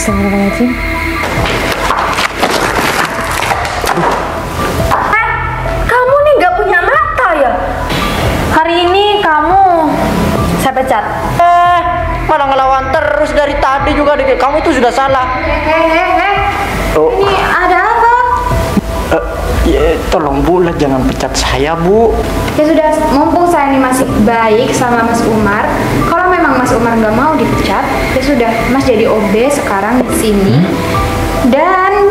Astagfirullahaladzim. Kamu nih nggak punya mata ya? Hari ini kamu saya pecat. Malah ngelawan terus dari tadi juga. Kamu itu sudah salah. Oh. Ini ada apa? Tolong Bu, jangan pecat saya Bu. Ya sudah, mumpung saya ini masih baik sama Mas Umar. Kalau memang Mas Umar nggak mau dipecat, ya sudah, Mas jadi OB sekarang di sini. Dan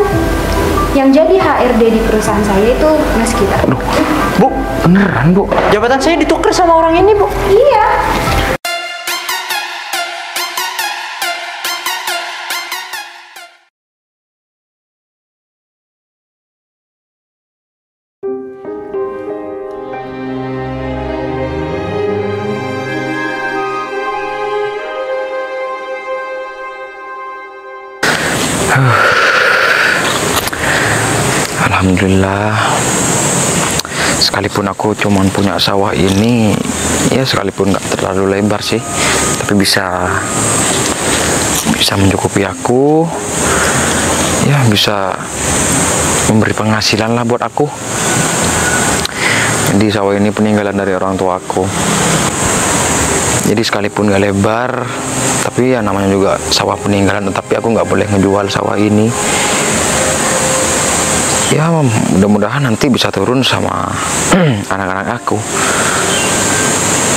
yang jadi HRD di perusahaan saya itu Mas Gita. Aduh, Bu, beneran Bu? Jabatan saya ditukar sama orang ini Bu? Iya. Alhamdulillah, sekalipun aku cuman punya sawah ini, ya sekalipun nggak terlalu lebar sih, tapi bisa mencukupi aku, ya bisa memberi penghasilan lah buat aku. Jadi sawah ini peninggalan dari orang tua aku. Jadi sekalipun nggak lebar, tapi ya namanya juga sawah peninggalan, tetapi aku nggak boleh ngejual sawah ini. Ya mudah-mudahan nanti bisa turun sama anak-anak aku.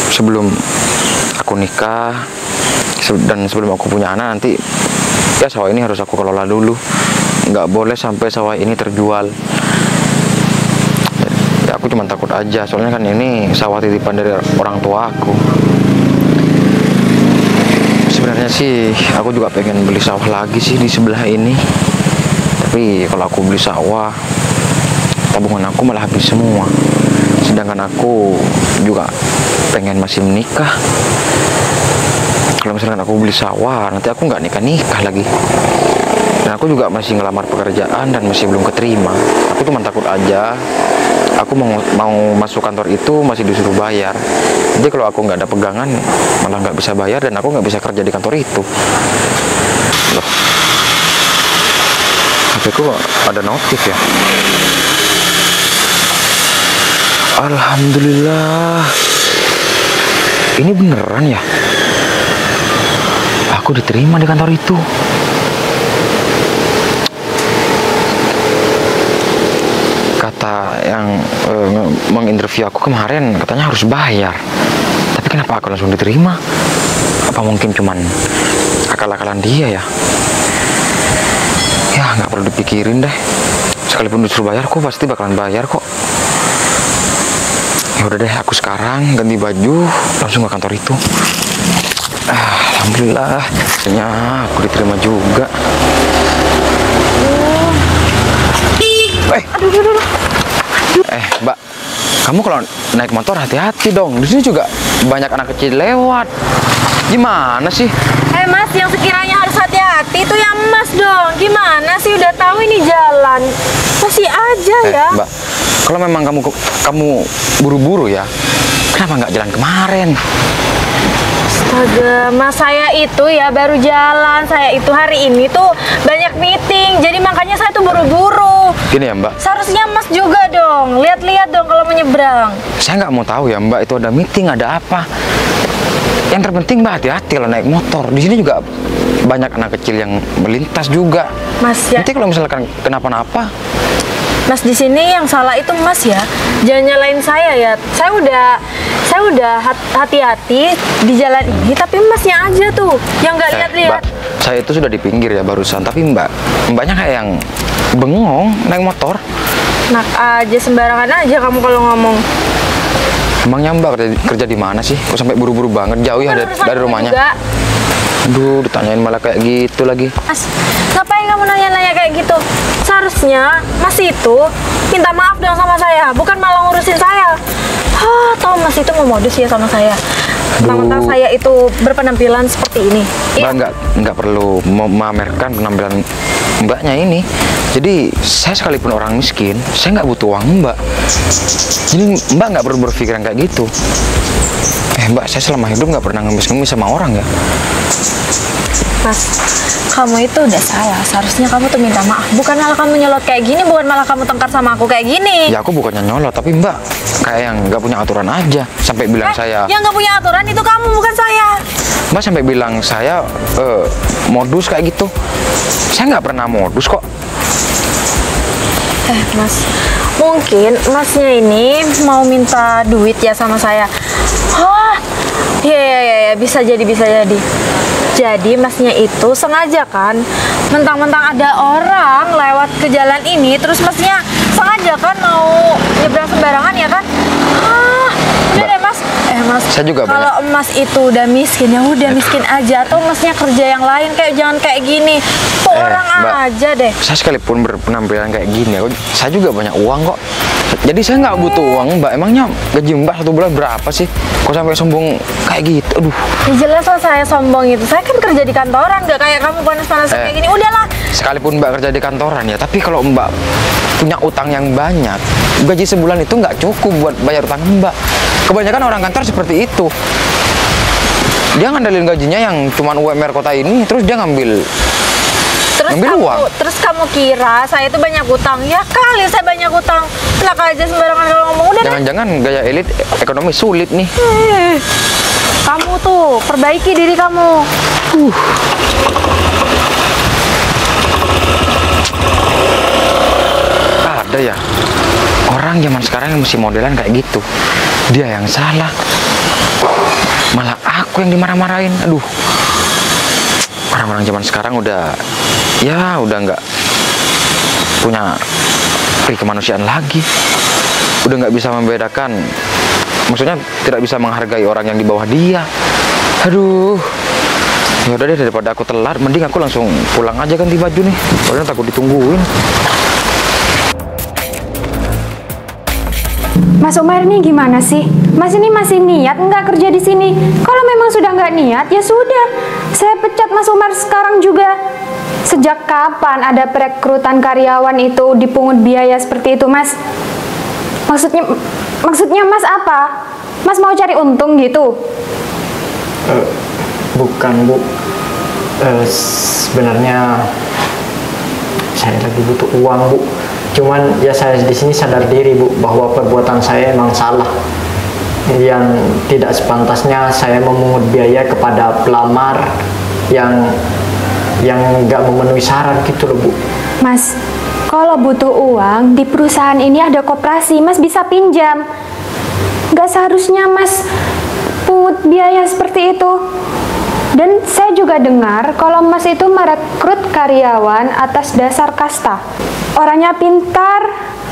Sebelum aku nikah dan sebelum aku punya anak nanti, ya sawah ini harus aku kelola dulu. Nggak boleh sampai sawah ini terjual. Ya aku cuma takut aja, soalnya kan ini sawah titipan dari orang tua aku. Sebenarnya sih aku juga pengen beli sawah lagi sih di sebelah ini. Tapi kalau aku beli sawah, tabungan aku malah habis semua. Sedangkan aku juga pengen masih menikah. Kalau misalkan aku beli sawah, nanti aku nggak nikah-nikah lagi. Dan aku juga masih ngelamar pekerjaan dan masih belum keterima. Aku cuma takut aja. Aku mau masuk kantor itu masih disuruh bayar. Jadi kalau aku nggak ada pegangan, malah nggak bisa bayar dan aku nggak bisa kerja di kantor itu. Loh. HP-ku ada notif ya. Alhamdulillah. Ini beneran ya? Aku diterima di kantor itu. Kata yang menginterview aku kemarin katanya harus bayar. Tapi kenapa aku langsung diterima? Apa mungkin cuman akal-akalan dia ya? Ya nggak perlu dipikirin deh. Sekalipun disuruh bayar, aku pasti bakalan bayar kok. Ya udah deh, aku sekarang ganti baju langsung ke kantor itu. Alhamdulillah, akhirnya aku diterima juga. Mbak, kamu kalau naik motor hati-hati dong. Di sini juga banyak anak kecil lewat. Gimana sih? Mas, yang sekiranya harus hati-hati itu yang Mas dong. Gimana sih, udah tahu ini jalan masih aja ya. Mbak, kalau memang kamu buru-buru ya, kenapa nggak jalan kemarin? Astaga, Mas, saya itu ya baru jalan. Saya itu hari ini tuh banyak meeting, jadi makanya saya tuh buru-buru. Gini ya Mbak, seharusnya Mas juga dong, lihat-lihat dong kalau menyeberang. Saya nggak mau tahu ya Mbak, itu ada meeting, ada apa. Yang terpenting Mbak hati-hati kalau naik motor. Di sini juga banyak anak kecil yang melintas juga. Mas ya. Nanti kalau misalkan kenapa-napa. Mas, di sini yang salah itu Mas ya. Jangan nyalain saya ya. Saya udah hati-hati di jalan ini, tapi Masnya aja tuh yang nggak lihat-lihat. Mbak, saya itu sudah di pinggir ya barusan, tapi Mbaknya kayak yang bengong naik motor. Enak aja, sembarangan aja kamu kalau ngomong. Emangnya Mbak kerja di mana sih? Kok sampai buru-buru banget jauh ya dari rumahnya? Juga. Aduh, ditanyain malah kayak gitu lagi. Mas, ngapain kamu nanya-nanya kayak gitu? Seharusnya Mas itu minta maaf dong sama saya, bukan malah ngurusin saya. Tahu Mas itu mau modus ya sama saya. Mentang-mentang saya itu berpenampilan seperti ini. Mbak nggak perlu memamerkan penampilan Mbaknya ini. Jadi saya sekalipun orang miskin, saya nggak butuh uang Mbak. Jadi Mbak nggak perlu berpikiran kayak gitu. Mbak, saya selama hidup nggak pernah ngemis-ngemis sama orang ya. Mas, kamu itu udah salah. Seharusnya kamu tuh minta maaf. Bukan malah kamu nyolot kayak gini, bukan malah kamu tengkar sama aku kayak gini. Ya aku bukannya nyolot, tapi Mbak kayak yang nggak punya aturan aja. Sampai bilang saya. Yang nggak punya aturan itu kamu, bukan saya. Mbak sampai bilang saya modus kayak gitu. Saya nggak pernah modus kok. Mas, mungkin masnya ini mau minta duit ya sama saya. Oh, iya, bisa jadi. Jadi masnya itu sengaja kan, mentang-mentang ada orang lewat ke jalan ini, terus masnya sengaja kan mau nyebrang sembarangan ya kan? Udah deh mas. Mas, saya juga kalau emas itu udah miskin, ya udah miskin aja. Atau masnya kerja yang lain, kayak jangan kayak gini. Kok orang Mbak, aja deh. Saya sekalipun berpenampilan kayak gini, saya juga banyak uang kok. Jadi saya nggak butuh uang Mbak. Emangnya gaji Mbak 1 bulan berapa sih? Kok sampai sombong kayak gitu? Aduh. Ya jelas lah saya sombong itu. Saya kan kerja di kantoran, gak kayak kamu panas-panas kayak gini. Udahlah. Sekalipun Mbak kerja di kantoran ya, tapi kalau Mbak punya utang yang banyak, gaji sebulan itu nggak cukup buat bayar utang Mbak. Kebanyakan orang kantor seperti itu. Dia ngandelin gajinya yang cuman UMR kota ini, terus dia ngambil uang. Terus kamu kira saya itu banyak utang? Ya kali saya banyak utang. Enak aja sembarangan kalau ngomong. Udah deh. Jangan-jangan gaya elit ekonomi sulit nih. Kamu tuh perbaiki diri kamu. Ada ya orang zaman sekarang yang mesti modelan kayak gitu. Dia yang salah, malah aku yang dimarah-marahin. Aduh, orang-orang zaman sekarang udah nggak punya pri kemanusiaan lagi. Udah nggak bisa membedakan, maksudnya tidak bisa menghargai orang yang di bawah dia. Aduh, ya udah deh, daripada aku telat, mending aku langsung pulang aja ganti baju nih. Soalnya takut ditungguin. Mas Umar ini gimana sih? Mas ini masih niat nggak kerja di sini? Kalau memang sudah nggak niat, ya sudah. Saya pecat Mas Umar sekarang juga. Sejak kapan ada perekrutan karyawan itu dipungut biaya seperti itu, Mas? Maksudnya Mas apa? Mas mau cari untung gitu? Bukan Bu. Sebenarnya saya lagi butuh uang Bu. Cuman ya saya di sini sadar diri Bu bahwa perbuatan saya emang salah. Yang tidak sepantasnya saya memungut biaya kepada pelamar yang nggak memenuhi syarat gitu loh Bu. Mas, kalau butuh uang di perusahaan ini ada koperasi, Mas bisa pinjam. Nggak seharusnya Mas pungut biaya seperti itu. Dan saya juga dengar kalau Mas itu merekrut karyawan atas dasar kasta. Orangnya pintar,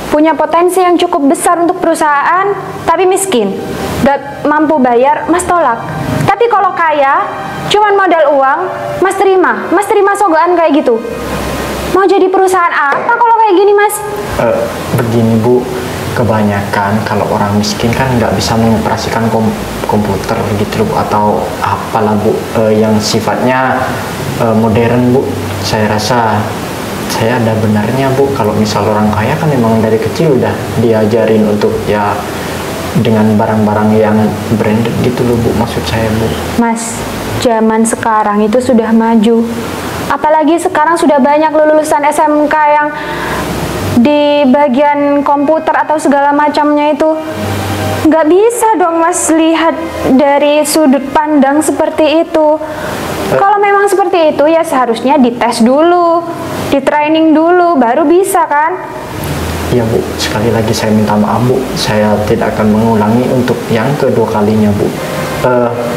punya potensi yang cukup besar untuk perusahaan, tapi miskin. Gak mampu bayar, Mas tolak. Tapi kalau kaya, cuman modal uang, Mas terima sogokan kayak gitu. Mau jadi perusahaan apa kalau kayak gini, Mas? Begini Bu, kebanyakan kalau orang miskin kan nggak bisa mengoperasikan komputer gitu Bu, atau apalah Bu, yang sifatnya modern Bu. Saya rasa saya ada benarnya Bu, kalau misal orang kaya kan memang dari kecil udah diajarin untuk ya dengan barang-barang yang branded gitu loh Bu, maksud saya Bu. Mas, zaman sekarang itu sudah maju. Apalagi sekarang sudah banyak lulusan SMK yang di bagian komputer atau segala macamnya itu. Nggak bisa dong Mas lihat dari sudut pandang seperti itu. Kalau memang seperti itu ya seharusnya dites dulu, di training dulu, baru bisa kan? Ya Bu, sekali lagi saya minta maaf Bu, saya tidak akan mengulangi untuk yang kedua kalinya Bu.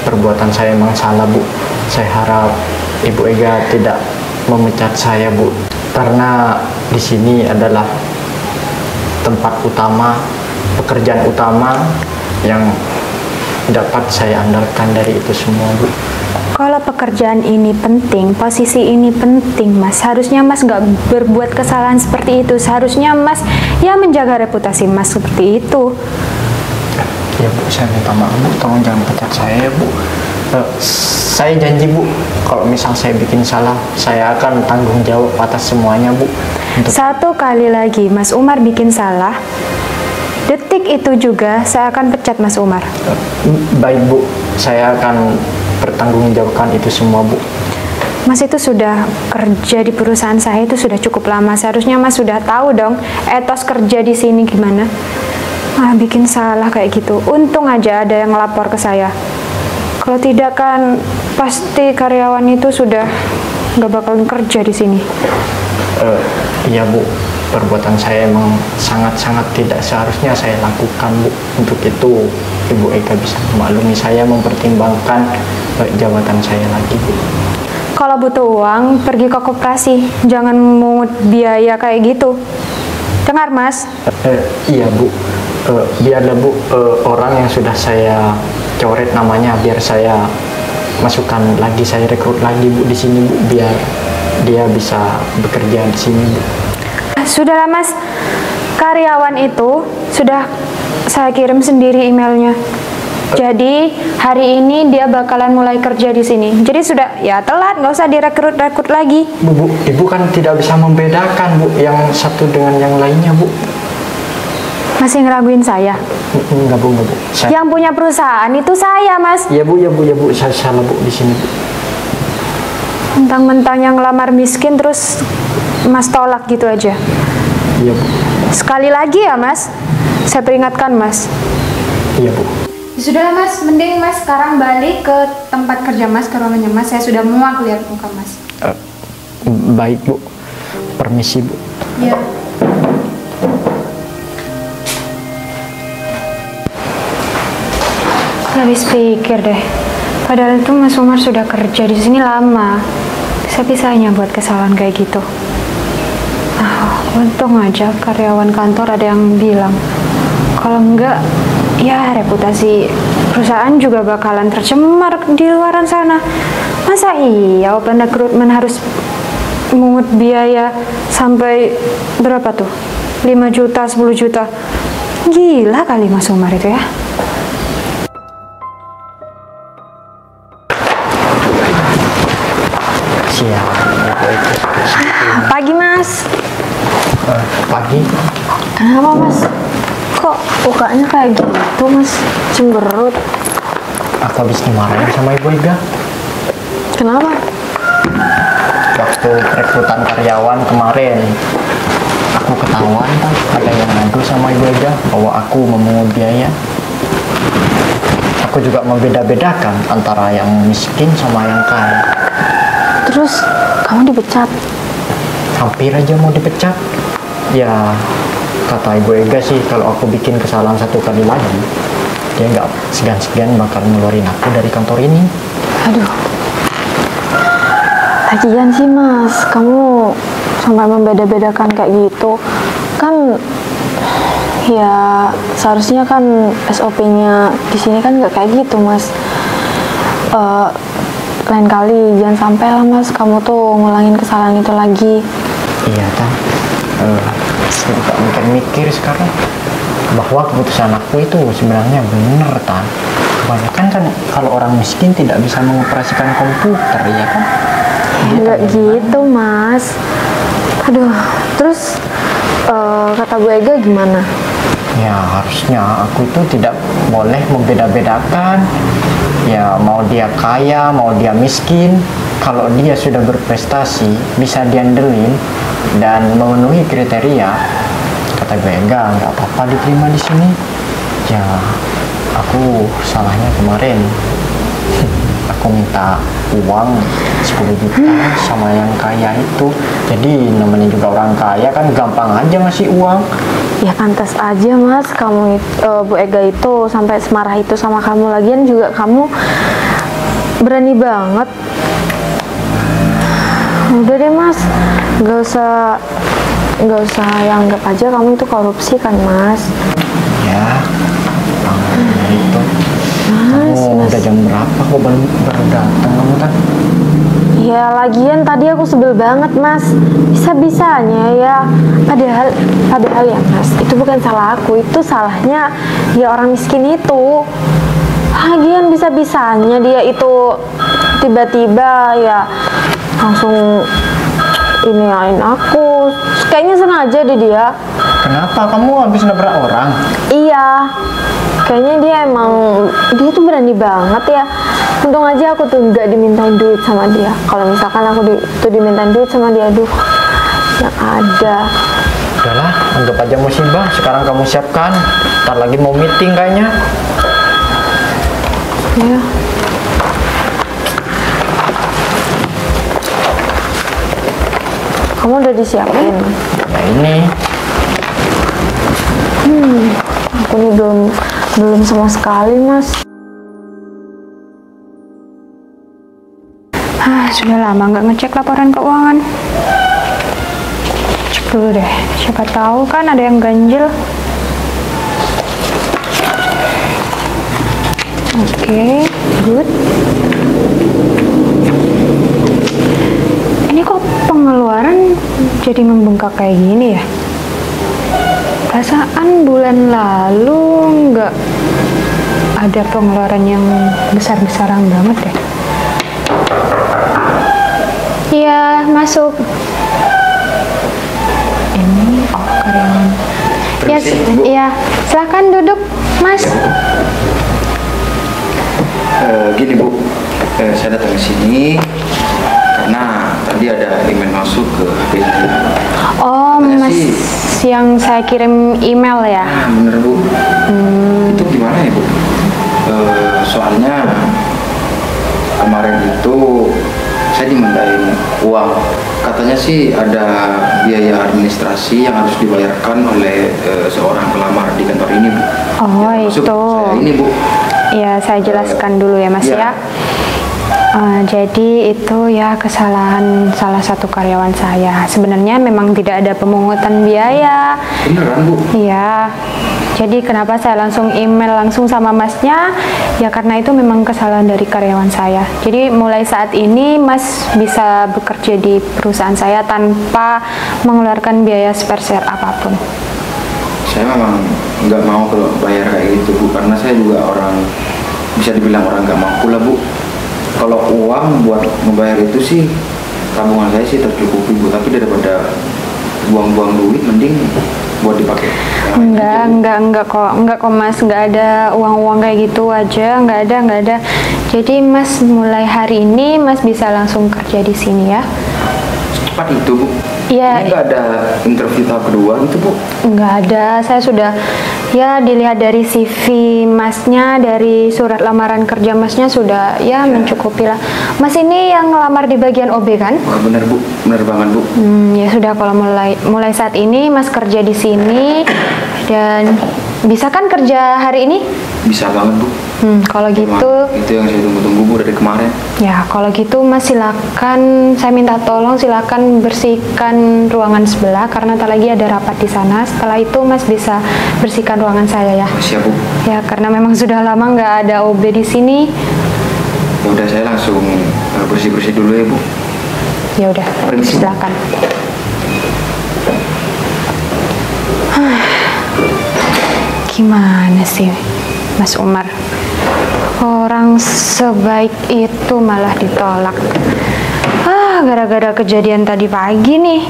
Perbuatan saya memang salah Bu. Saya harap Ibu Ega tidak memecat saya Bu, karena di sini adalah tempat utama, pekerjaan utama yang dapat saya andalkan dari itu semua Bu. Kalau pekerjaan ini penting, posisi ini penting Mas, harusnya Mas nggak berbuat kesalahan seperti itu. Seharusnya Mas ya menjaga reputasi Mas seperti itu. Ya Bu, saya minta maaf Bu, tolong jangan pecat saya ya Bu. Saya janji Bu, kalau misal saya bikin salah, saya akan tanggung jawab atas semuanya Bu. Satu kali lagi Mas Umar bikin salah, detik itu juga saya akan pecat Mas Umar. Baik Bu, saya akan bertanggungjawabkan itu semua Bu. Mas itu sudah kerja di perusahaan saya itu sudah cukup lama. Seharusnya Mas sudah tahu dong etos kerja di sini gimana. Bikin salah kayak gitu. Untung aja ada yang lapor ke saya. Kalau tidak kan pasti karyawan itu sudah nggak bakalan kerja di sini. Iya Bu, perbuatan saya emang sangat-sangat tidak seharusnya saya lakukan Bu. Untuk itu Ibu Ega bisa memaklumi saya, mempertimbangkan jabatan saya lagi Bu. Kalau butuh uang, pergi ke koperasi. Jangan mungut biaya kayak gitu. Dengar, Mas? Iya, Bu. Biarlah, Bu, orang yang sudah saya coret namanya, biar saya masukkan lagi, saya rekrut lagi, Bu, di sini, Bu. Biar dia bisa bekerja di sini, Bu. Sudahlah, Mas. Karyawan itu sudah saya kirim sendiri emailnya. Jadi hari ini dia bakalan mulai kerja di sini. Jadi sudah ya telat, nggak usah direkrut lagi. Bu, Ibu kan tidak bisa membedakan Bu yang satu dengan yang lainnya Bu. Masih ngeraguin saya? Enggak Bu. Yang punya perusahaan itu saya, Mas. Ya Bu. Saya salah Bu di sini Bu. Mentang-mentang yang ngelamar miskin terus Mas tolak gitu aja. Iya Bu. Sekali lagi ya, Mas. Saya peringatkan, Mas. Iya Bu. Sudahlah Mas, mending Mas sekarang balik ke tempat kerja Mas, ke ruangannya Mas. Saya sudah muak lihat muka Mas. Baik Bu, permisi Bu. Ya. Habis pikir deh, padahal itu Mas Umar sudah kerja di sini lama. Bisa-bisanya buat kesalahan kayak gitu. Untung aja karyawan kantor ada yang bilang. Kalau enggak, ya reputasi perusahaan juga bakalan tercemar di luaran sana. Masa iya open recruitment harus mengut biaya sampai berapa tuh? 5 juta, 10 juta. Gila kali Mas Umar itu ya. Siap. Pagi, Mas. Pagi. Kenapa, Mas? Kok mukanya kayak gitu, Mas? Cemberut. Aku habis dimarahin sama Ibu Ega. Kenapa? Waktu rekrutan karyawan kemarin, aku ketahuan kan ada yang ngadu sama Ibu Ega bahwa aku memungut biaya. Aku juga membeda-bedakan antara yang miskin sama yang kaya. Terus kamu dipecat? Hampir aja mau dipecat. Ya, kata Ibu Ega sih kalau aku bikin kesalahan satu kali lagi, dia nggak segan-segan bakal ngeluarin aku dari kantor ini. Aduh. Lagian sih Mas, kamu sampai membeda-bedakan kayak gitu. Kan ya seharusnya kan SOP-nya di sini kan nggak kayak gitu, Mas. Lain kali jangan sampai lah Mas, kamu tuh ngulangin kesalahan itu lagi. Iya kan, aku juga mikir-mikir sekarang bahwa keputusan aku itu sebenarnya bener Tan. Kebanyakan kan kalau orang miskin tidak bisa mengoperasikan komputer, ya kan? Enggak gitu Mas. Aduh, terus kata Bu Ega gimana? Ya harusnya aku itu tidak boleh membeda-bedakan. Ya mau dia kaya, mau dia miskin, kalau dia sudah berprestasi, bisa diandelin dan memenuhi kriteria, kata Bu Ega nggak apa-apa diterima di sini. Ya aku salahnya kemarin aku minta uang 10 juta sama yang kaya itu. Jadi namanya juga orang kaya kan gampang aja ngasih uang. Ya pantas aja Mas, kamu Bu Ega itu sampai semarah itu sama kamu. Lagian juga kamu berani banget. Udah deh Mas, nggak usah yang anggap aja kamu itu korupsi kan Mas. Ya, itu. Mas, Kamu udah jam berapa kok baru datang kamu kan? Ya lagian tadi aku sebel banget Mas. Bisa-bisanya ya. Padahal ya Mas, itu bukan salah aku, itu salahnya ya orang miskin itu. Lagian bisa-bisanya dia itu tiba-tiba ya langsung iniin aku. Kayaknya sengaja deh dia. Kenapa? Kamu habis nabrak orang? Iya. Kayaknya dia tuh berani banget ya. Untung aja aku tuh nggak dimintain duit sama dia. Kalau misalkan aku tuh dimintain duit sama dia, aduh, yang ada. Udahlah, anggap aja musibah. Sekarang kamu siapkan. Ntar lagi mau meeting kayaknya. Ya. Kamu udah disiapin? Nah ini. Aku nih belum sama sekali, Mas. Sudah lama nggak ngecek laporan keuangan. Cek dulu deh, siapa tahu kan ada yang ganjil. Oke, good. Ini kok pengeluaran jadi membengkak kayak gini ya? Perasaan bulan lalu nggak ada pengeluaran yang besar-besaran banget deh. Iya, masuk. Ini karyawan. Ya, iya. Silahkan duduk, Mas. Gini Bu, saya datang ke sini karena tadi ada email masuk ke HP saya. Oh, Katanya Mas, sih- yang saya kirim email ya? Nah, bener Bu. Itu gimana ya Bu? Soalnya kemarin itu saya dimintain uang. Katanya sih ada biaya administrasi yang harus dibayarkan oleh seorang pelamar di kantor ini Bu. Oh, Ya, termasuk itu. saya ini Bu. Ya, saya jelaskan dulu ya, Mas Iya. ya. Jadi itu ya kesalahan salah satu karyawan saya. Sebenarnya memang tidak ada pemungutan biaya. Beneran Bu? Iya. Jadi kenapa saya langsung email langsung sama Masnya? Ya karena itu memang kesalahan dari karyawan saya. Jadi mulai saat ini Mas bisa bekerja di perusahaan saya tanpa mengeluarkan biaya sepeser apapun. Saya memang nggak mau kalau bayar kayak gitu Bu, karena saya juga orang, bisa dibilang orang nggak mampu lah Bu. Kalau uang buat membayar itu sih tabungan saya sih tercukupi Bu, tapi daripada buang-buang duit mending buat dipakai. Enggak kok Mas, enggak ada uang-uang kayak gitu aja, enggak ada. Jadi Mas mulai hari ini Mas bisa langsung kerja di sini ya. Cepat itu Bu. Iya. Ini nggak ada interview tahap kedua itu Bu. Enggak ada, saya sudah ya dilihat dari CV Masnya, dari surat lamaran kerja Masnya sudah ya mencukupi lah. Mas ini yang ngelamar di bagian OB kan? Wah bener Bu, bener banget Bu. Ya sudah, kalau mulai saat ini Mas kerja di sini dan bisa kan kerja hari ini? Bisa banget Bu. Kalau Emang gitu itu yang saya tunggu-tunggu Bu dari kemarin. ya, kalau gitu Mas silakan, saya minta tolong silakan bersihkan ruangan sebelah karena tak lagi ada rapat di sana. Setelah itu Mas bisa bersihkan ruangan saya ya. Siap Bu. Ya karena memang sudah lama nggak ada OB di sini. Ya udah saya langsung bersih-bersih dulu ya Bu. Ya udah, Permisi. silakan. Gimana sih Mas Umar? Orang sebaik itu malah ditolak. Gara-gara kejadian tadi pagi nih.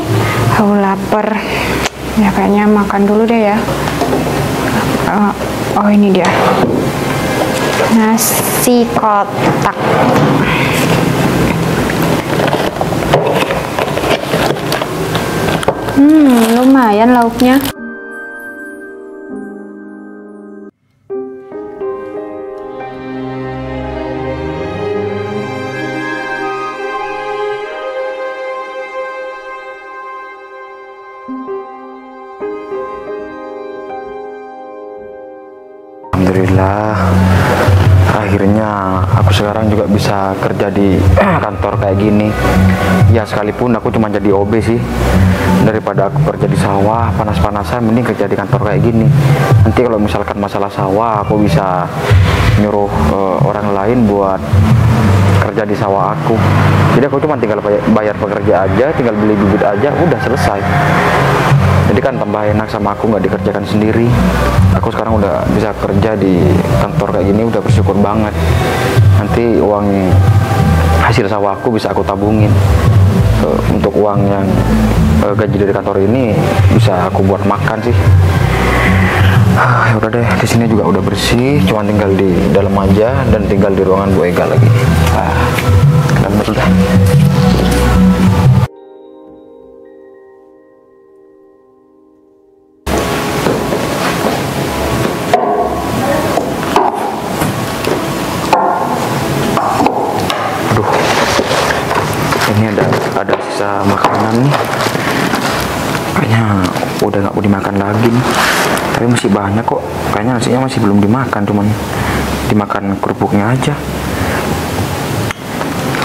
Aku lapar. Ya kayaknya makan dulu deh ya. Oh ini dia. Nasi kotak. Lumayan lauknya. Alhamdulillah, akhirnya aku sekarang juga bisa kerja di kantor kayak gini. Ya sekalipun aku cuma jadi OB sih, daripada aku kerja di sawah panas-panasan, mending kerja di kantor kayak gini. Nanti kalau misalkan masalah sawah, aku bisa nyuruh orang lain buat kerja di sawah aku. Jadi aku cuma tinggal bayar pekerja aja, tinggal beli bibit aja, udah selesai. Jadi kan tambah enak sama aku, nggak dikerjakan sendiri. Aku sekarang udah bisa kerja di kantor kayak gini, udah bersyukur banget. Nanti uang hasil sawah aku bisa aku tabungin. Untuk uang yang gaji dari kantor ini bisa aku buat makan sih. Ya udah deh, Kesini juga udah bersih, cuma tinggal di dalam aja dan tinggal di ruangan Bu Ega lagi. Dan udah. Aduh, ini ada sisa makanan nih. Kayaknya udah nggak mau dimakan lagi nih. Tapi masih banyak kok. Kayaknya nasinya masih belum dimakan, cuman dimakan kerupuknya aja.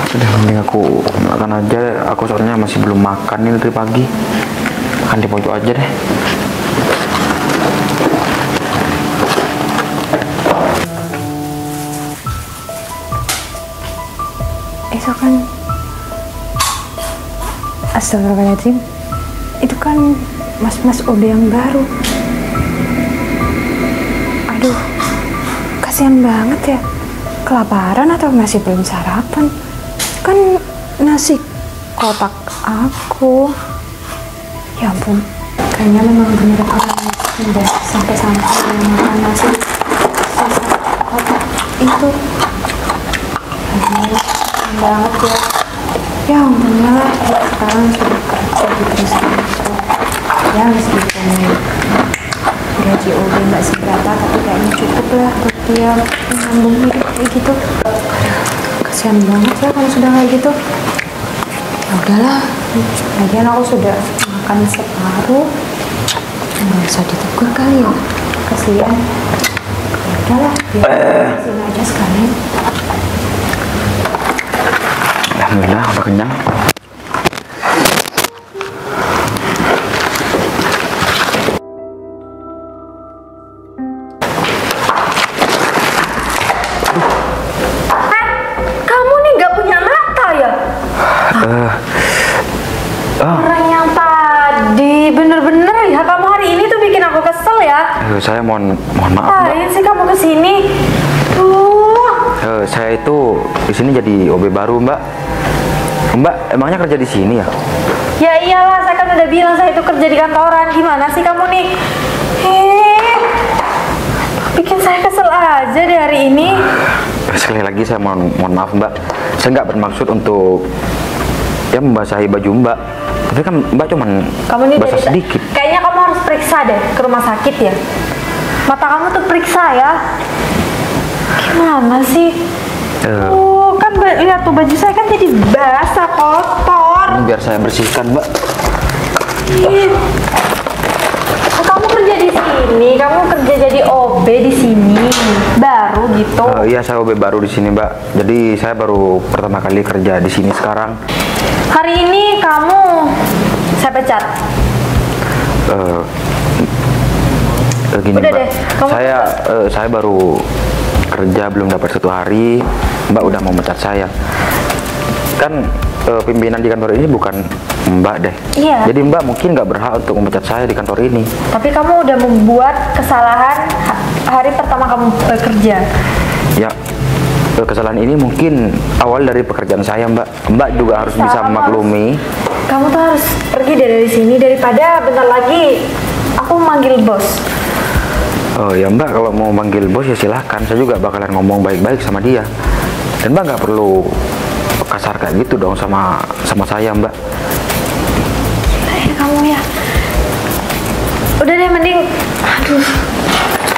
Udah, mending aku makan aja. Aku soalnya masih belum makan nih dari pagi. Makan di pojok aja deh. Itu kan Astagfirullahaladzim, itu kan mas-mas OB yang baru. Aduh, kasihan banget ya. Kelaparan atau masih belum sarapan? Kan nasi kotak aku. Ya ampun, kayaknya memang bener orang udah sampai-sampai yang makan nasi sisa kotak itu. Aduh, banget ya. Ya untungnya lah sekarang sudah kerja di perusahaan itu. Ya meskipun gaji OB nggak seberapa, tapi kayaknya cukup lah buat dia menyambung hidup kayak gitu. Aduh, kasihan banget ya kalau sudah kayak gitu. Ya udahlah, lagian aku sudah makan separuh, nggak usah ditegur kali ya, kasihan. Ya udahlah, biar sini aja sekalian. Alhamdulillah udah kenyang. Kamu nih nggak punya mata ya? Orang yang tadi bener-bener ya, kamu hari ini tuh bikin aku kesel ya. Saya mohon maaf, Mbak. Ngapain sih kamu kesini? Saya itu di sini jadi OB baru, Mbak. Mbak, emangnya kerja di sini ya? Ya iyalah, saya kan udah bilang saya itu kerja di kantoran. Gimana sih kamu nih? Bikin saya kesel aja deh hari ini. Sekali lagi saya mohon maaf, Mbak. Saya nggak bermaksud untuk ya membasahi baju Mbak. Tapi kan Mbak cuman Kamu nih basah sedikit. Kayaknya kamu harus periksa deh ke rumah sakit ya. Mata kamu tuh periksa ya. Gimana sih? Kan lihat tuh baju saya kan jadi basah, kotor. Ini biar saya bersihkan, Mbak. Kamu kerja di sini, kamu kerja jadi OB di sini, baru gitu. Iya, saya OB baru di sini, Mbak. Jadi saya baru pertama kali kerja di sini sekarang. Hari ini kamu saya pecat. Gini, Udah Mbak. deh, kamu Saya baru kerja belum dapat 1 hari, Mbak udah mau mecat saya. Kan pimpinan di kantor ini bukan Mbak deh. Iya. Jadi Mbak mungkin nggak berhak untuk memecat saya di kantor ini. Tapi kamu udah membuat kesalahan hari pertama kamu bekerja. Ya, kesalahan ini mungkin awal dari pekerjaan saya, Mbak. Mbak juga harus bisa memaklumi. Kamu tuh harus pergi dari sini daripada bentar lagi aku manggil bos. Oh ya Mbak, kalau mau manggil bos ya silahkan. Saya juga bakalan ngomong baik-baik sama dia. Dan Mbak nggak perlu kasar kayak gitu dong sama saya, Mbak. Kamu ya. Udah deh, mending. Aduh.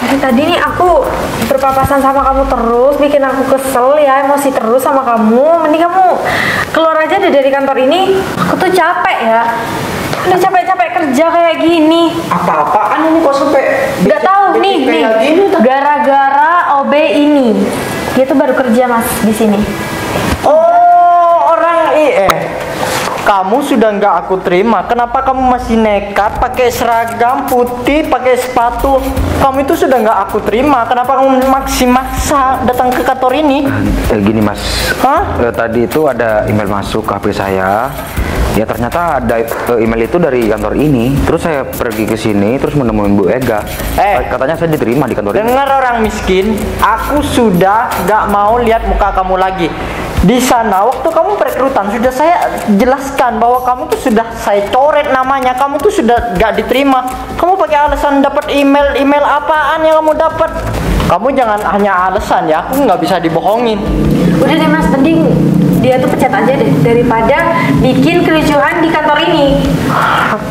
Dari tadi nih aku berpapasan sama kamu terus, bikin aku kesel ya, emosi terus sama kamu. Mending kamu keluar aja deh dari kantor ini. Aku tuh capek ya. Udah capek-capek kerja kayak gini. Apa-apaan ini kok sampai Gak tahu nih, gara-gara OB ini. Dia tuh baru kerja Mas di sini. Oh, orang kamu sudah nggak aku terima. Kenapa kamu masih nekat pakai seragam putih, pakai sepatu? Kamu itu sudah nggak aku terima. Kenapa kamu maksa datang ke kantor ini? Gini Mas. Hah? Tadi itu ada email masuk ke HP saya. Ya ternyata ada email itu dari kantor ini. Terus saya pergi ke sini, terus menemuin Bu Ega. Katanya saya diterima di kantor ini. Dengar orang miskin, aku sudah nggak mau lihat muka kamu lagi. Di sana waktu kamu perekrutan sudah saya jelaskan bahwa kamu tuh sudah saya coret namanya, kamu tuh sudah gak diterima. Kamu pakai alasan dapat email apaan yang kamu dapat? Kamu jangan hanya alasan ya, aku nggak bisa dibohongin. Udah deh Mas, mending dia tuh pecat aja deh daripada bikin kericuhan di kantor ini.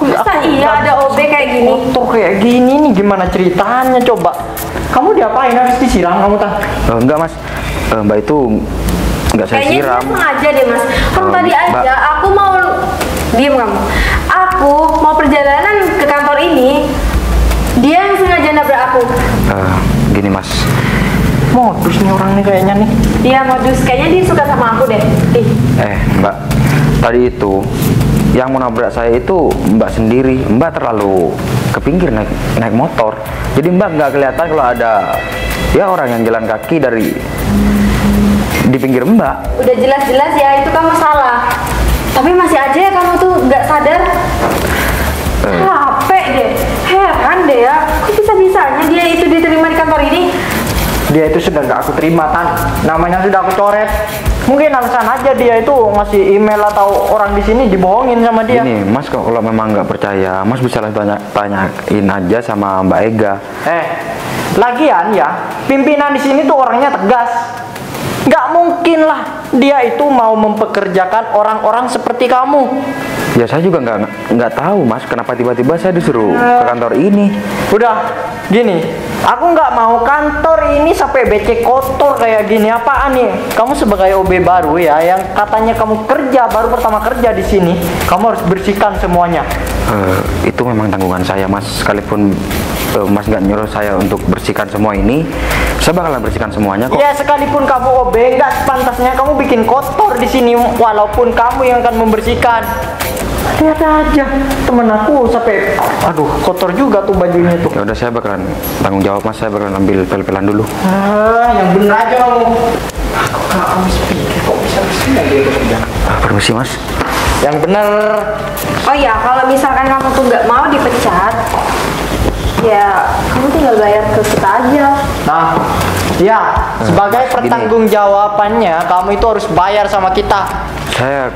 Masa iya ada OB kayak gini? Kotor kayak gini nih, gimana ceritanya coba? Kamu diapain? Harus disiram kamu tah? Enggak Mas, Mbak itu enggak saya Kayaknya siram. dia sengaja deh Mas. Kan tadi Mbak. aja aku mau diem kamu. Aku mau perjalanan ke kantor ini, dia yang sengaja nabrak aku. Gini Mas, Modus nih orang nih kayaknya nih. Dia modus, kayaknya dia suka sama aku deh. Ih, Mbak, tadi itu yang mau nabrak saya itu Mbak sendiri. Mbak terlalu ke pinggir naik motor. Jadi Mbak nggak kelihatan kalau ada ya orang yang jalan kaki di pinggir Mbak. udah jelas-jelas ya itu kamu salah. Tapi masih aja ya kamu tuh nggak sadar. Capek deh, heran deh ya. Kok bisa-bisanya dia itu diterima di kantor ini? Dia itu sudah nggak aku terima Tan. Namanya sudah aku coret. Mungkin alasan aja dia itu ngasih email atau orang di sini dibohongin sama dia. Gini Mas, kalau memang nggak percaya, Mas bisa tanyain aja sama Mbak Ega. Lagian ya, pimpinan di sini tuh orangnya tegas. Nggak mungkin lah dia itu mau mempekerjakan orang-orang seperti kamu. Ya saya juga nggak tahu Mas, kenapa tiba-tiba saya disuruh ke kantor ini. Udah, gini, aku nggak mau kantor ini sampai becek kotor kayak gini. Apaan nih? Kamu sebagai OB baru ya, yang katanya kamu baru pertama kerja di sini, kamu harus bersihkan semuanya. Itu memang tanggungan saya Mas, sekalipun Mas nggak nyuruh saya untuk bersihkan semua ini, saya bakalan bersihkan semuanya kok. Ya sekalipun kamu OB, nggak sepantasnya kamu bikin kotor di sini, walaupun kamu yang akan membersihkan. Lihat aja, temen aku sampai, aduh kotor juga tuh bajunya tuh. Ya udah saya bakalan tanggung jawab Mas, saya bakalan ambil pel-pelan dulu. Yang bener aja kamu. Aku gak habis pikir kok bisa bersih dia bekerja. Permisi Mas. Yang bener. Oh ya, kalau misalkan kamu tuh nggak mau dipecat, ya kamu tinggal bayar ke kita aja. Nah, ya sebagai pertanggungjawabannya kamu itu harus bayar sama kita. Saya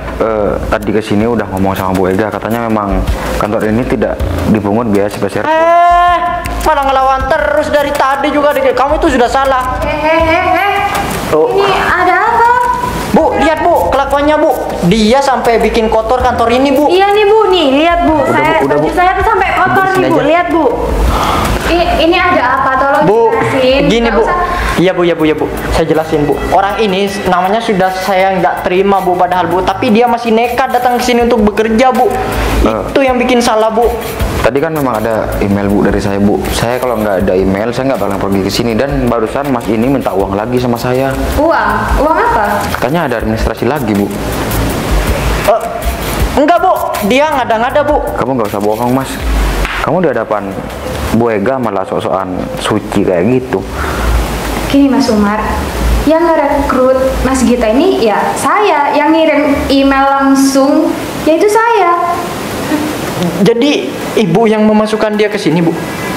tadi kesini udah ngomong sama Bu Ega, katanya memang kantor ini tidak dipungut biaya spesial. Malah ngelawan terus dari tadi juga. Kamu itu sudah salah. Oh. Ini ada apa? Bu, lihat Bu, kelakuannya Bu. Dia sampai bikin kotor kantor ini Bu. Iya nih Bu, nih lihat Bu, Udah, baju Bu. saya tuh sampai kotor Udah, nih Bu, sini aja. lihat Bu. Ini ada apa? Tolong Bu, jelasin. gini Nggak Bu. usah. Iya Bu, ya Bu, ya Bu. Saya jelasin Bu. Orang ini namanya sudah saya nggak terima Bu, padahal Bu, tapi dia masih nekat datang ke sini untuk bekerja Bu. Itu yang bikin salah Bu. Tadi kan memang ada email Bu dari saya Bu. Saya kalau nggak ada email saya nggak bakalan pergi ke sini, dan barusan Mas ini minta uang lagi sama saya. Uang apa? Katanya ada administrasi lagi Bu. Enggak Bu, dia ngada-ngada Bu. Kamu nggak usah bohong Mas. Kamu di hadapan Bu Ega malah sok-sokan suci kayak gitu. Gini Mas Umar, yang ngerekrut Mas Gita ini ya saya, yang ngirim email langsung yaitu saya. Jadi ibu yang memasukkan dia ke sini Bu.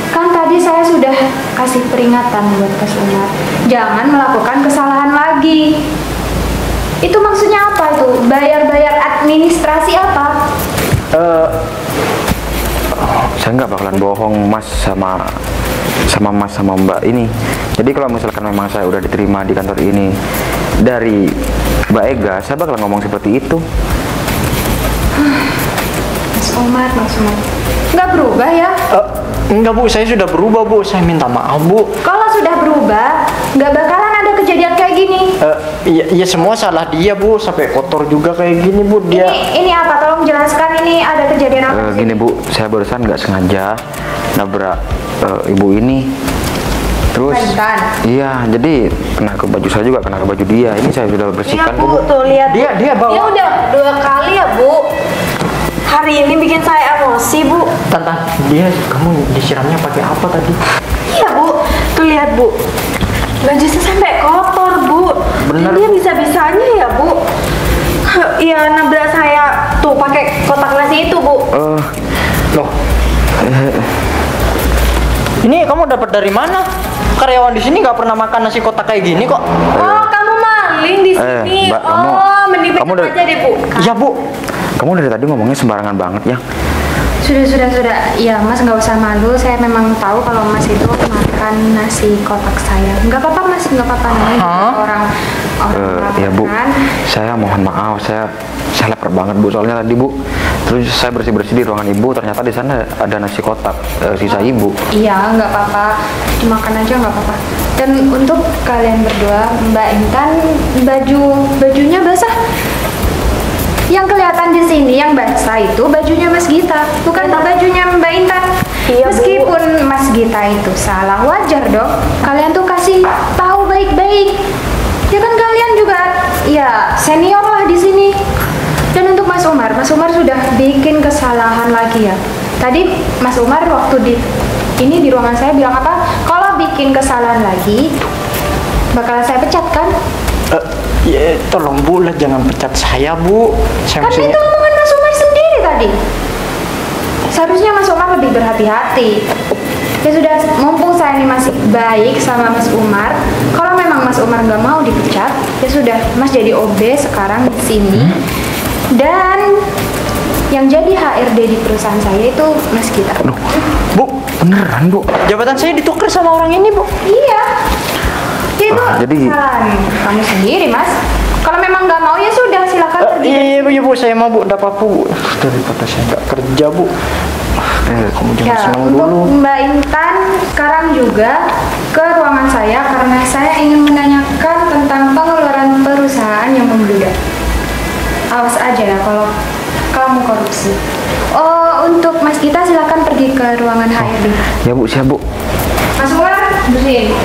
Kan tadi saya sudah kasih peringatan buat Mas Umar, jangan melakukan kesalahan lagi. Itu maksudnya apa itu? Bayar-bayar administrasi apa? Saya nggak bakalan bohong Mas sama Mas sama Mbak ini. Jadi kalau misalkan memang saya udah diterima di kantor ini dari Mbak Ega, saya bakalan ngomong seperti itu. Mas Umar, nggak berubah ya? Enggak Bu, saya sudah berubah Bu. Saya minta maaf Bu. Kalau sudah berubah, nggak bakalan ada kejadian kayak gini. Iya semua salah dia Bu, sampai kotor juga kayak gini Bu dia. Ini apa? Tolong jelaskan, ini ada kejadian apa sih? Gini Bu, saya barusan nggak sengaja nabrak ibu ini. Terus, Bukan. iya, jadi kena ke baju saya juga, kena ke baju dia. Ini saya sudah bersihkan Iya kok, Bu, Bu. tuh lihat. Dia Dia bawa. udah 2 kali ya Bu. Hari ini bikin saya emosi Bu. Tante, kamu disiramnya pakai apa tadi? Iya Bu, tuh lihat Bu. Baju saya sampai kotor Bu. Bener. Dan dia bisa-bisanya ya Bu. Iya nabrak saya tuh pakai kotak nasi itu Bu. Loh. Ini kamu dapat dari mana? Karyawan di sini nggak pernah makan nasi kotak kayak gini kok. Oh kamu maling maling di sini. Mbak, Mending kamu pecat aja deh, Bu. Iya Bu. Kamu dari tadi ngomongnya sembarangan banget ya. Sudah. Ya Mas nggak usah malu. Saya memang tahu kalau Mas itu makan nasi kotak saya. Nggak apa-apa Mas, nggak apa-apa nih. Orang Ya Bu, makan. saya mohon maaf, saya lapar banget Bu. Soalnya tadi Bu, terus saya bersih-bersih di ruangan Ibu, ternyata di sana ada nasi kotak sisa Ibu. Iya, nggak apa-apa. Dimakan aja nggak apa-apa. Dan untuk kalian berdua, Mbak Intan, bajunya basah. Yang kelihatan di sini yang basah itu bajunya Mas Gita, bukan bajunya Mbak Intan. Iya, Bu. Meskipun Mas Gita itu salah, wajar dong. Kalian tuh kasih tahu baik-baik. Ya kan kalian juga ya senior lah di sini. Dan untuk Mas Umar sudah bikin kesalahan lagi ya. Tadi Mas Umar waktu di ruangan saya bilang apa? Kalau bikin kesalahan lagi bakal saya pecat kan? Ya, tolong Bu lah jangan pecat saya Bu. Saya Kan masih itu omongan Mas Umar sendiri tadi. Seharusnya Mas Umar lebih berhati-hati. Ya sudah, mumpung saya ini masih baik sama Mas Umar, kalau memang Mas Umar nggak mau dipecat, ya sudah, Mas jadi OB sekarang di sini. Dan yang jadi HRD di perusahaan saya itu Mas Gita. Aduh, Bu, beneran Bu? jabatan saya ditukar sama orang ini Bu. Iya. Itu jadi- kesalahan kamu sendiri, Mas. Kalau memang nggak mau ya sudah, silakan pergi. Iya Bu, saya mau Bu, enggak apa-apa Bu. Daripada saya nggak kerja Bu. Kamu jangan Ya, senang untuk dulu. Mbak Intan sekarang juga ke ruangan saya karena saya ingin menanyakan tentang pengeluaran perusahaan yang membludak. Awas aja ya kalau kamu korupsi. Oh, untuk Mas Gita silakan pergi ke ruangan HRD. Ya Bu, siap Bu. Mas Umar, bersihin.